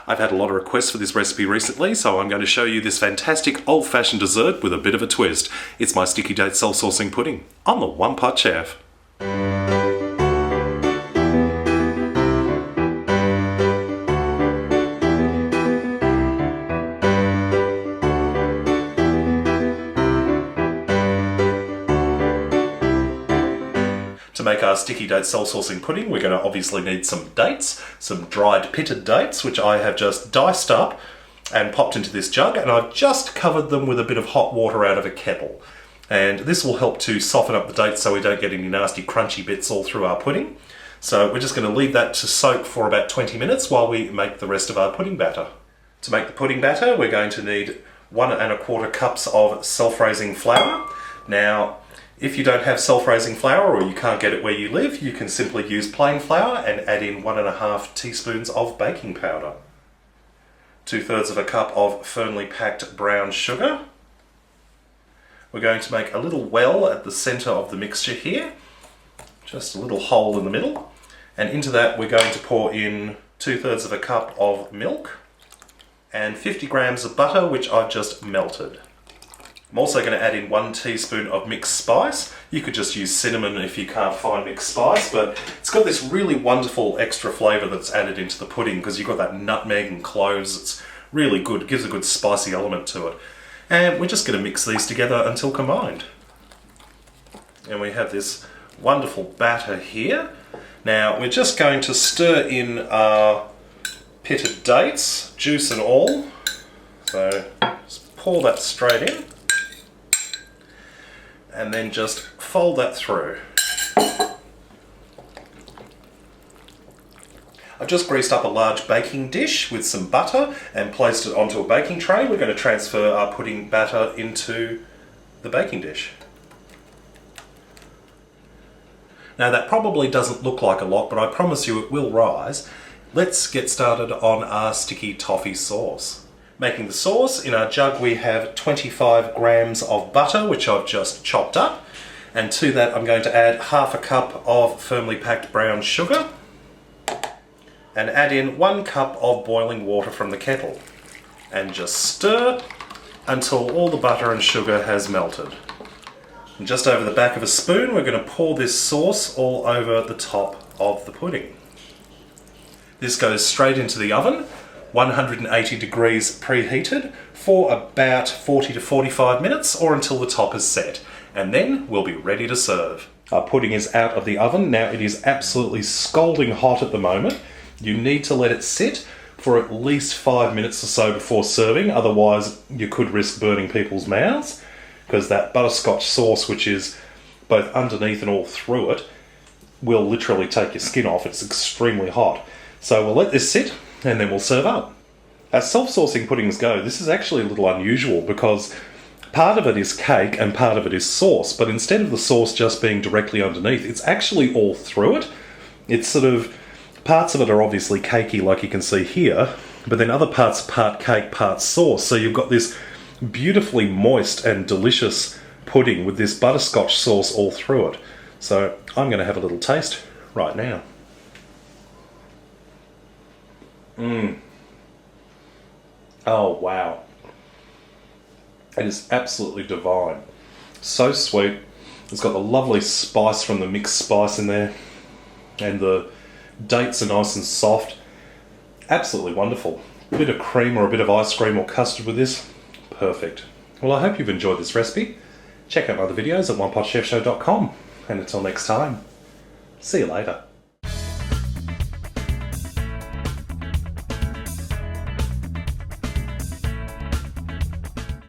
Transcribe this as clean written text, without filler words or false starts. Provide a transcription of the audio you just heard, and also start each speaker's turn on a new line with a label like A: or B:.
A: I've had a lot of requests for this recipe recently, so I'm going to show you this fantastic old-fashioned dessert with a bit of a twist. It's my sticky date self-saucing pudding on the One Pot Chef. To make our sticky date self-saucing pudding, we're going to obviously need some dates, some dried pitted dates, which I have just diced up and popped into this jug, and I've just covered them with a bit of hot water out of a kettle. And this will help to soften up the dates so we don't get any nasty crunchy bits all through our pudding. So we're just going to leave that to soak for about 20 minutes while we make the rest of our pudding batter. To make the pudding batter, we're going to need 1 1/4 cups of self-raising flour. Now, if you don't have self-raising flour or you can't get it where you live, you can simply use plain flour and add in 1 1/2 teaspoons of baking powder. 2/3 cup of firmly packed brown sugar. We're going to make a little well at the centre of the mixture here, just a little hole in the middle, and into that we're going to pour in 2/3 cup of milk and 50 grams of butter, which I've just melted. I'm also going to add in 1 teaspoon of mixed spice. You could just use cinnamon if you can't find mixed spice, but it's got this really wonderful extra flavour that's added into the pudding because you've got that nutmeg and cloves. It's really good, it gives a good spicy element to it. And we're just going to mix these together until combined. And we have this wonderful batter here. Now we're just going to stir in our pitted dates, juice and all. So just pour that straight in. And then just fold that through. I've just greased up a large baking dish with some butter and placed it onto a baking tray. We're going to transfer our pudding batter into the baking dish. Now that probably doesn't look like a lot, but I promise you it will rise. Let's get started on our sticky toffee sauce. Making the sauce, in our jug we have 25 grams of butter, which I've just chopped up. And to that I'm going to add 1/2 cup of firmly packed brown sugar. And add in 1 cup of boiling water from the kettle. And just stir until all the butter and sugar has melted. And just over the back of a spoon we're going to pour this sauce all over the top of the pudding. This goes straight into the oven, 180 degrees preheated, for about 40 to 45 minutes or until the top is set, and then we'll be ready to serve. Our pudding is out of the oven. Now it is absolutely scalding hot at the moment. You need to let it sit for at least 5 minutes or so before serving, otherwise you could risk burning people's mouths, because that butterscotch sauce, which is both underneath and all through it, will literally take your skin off. It's extremely hot. So we'll let this sit and then we'll serve up. As self-saucing puddings go, this is actually a little unusual because part of it is cake and part of it is sauce, but instead of the sauce just being directly underneath, it's actually all through it. It's sort of, parts of it are obviously cakey like you can see here, but then other parts are part cake, part sauce, so you've got this beautifully moist and delicious pudding with this butterscotch sauce all through it. So I'm going to have a little taste right now. Oh wow, it is absolutely divine. So sweet. It's got the lovely spice from the mixed spice in there, and the dates are nice and soft. Absolutely wonderful. A bit of cream or a bit of ice cream or custard with this, perfect. Well, I hope you've enjoyed this recipe. Check out my other videos at OnePotChefShow.com, and until next time, see you later.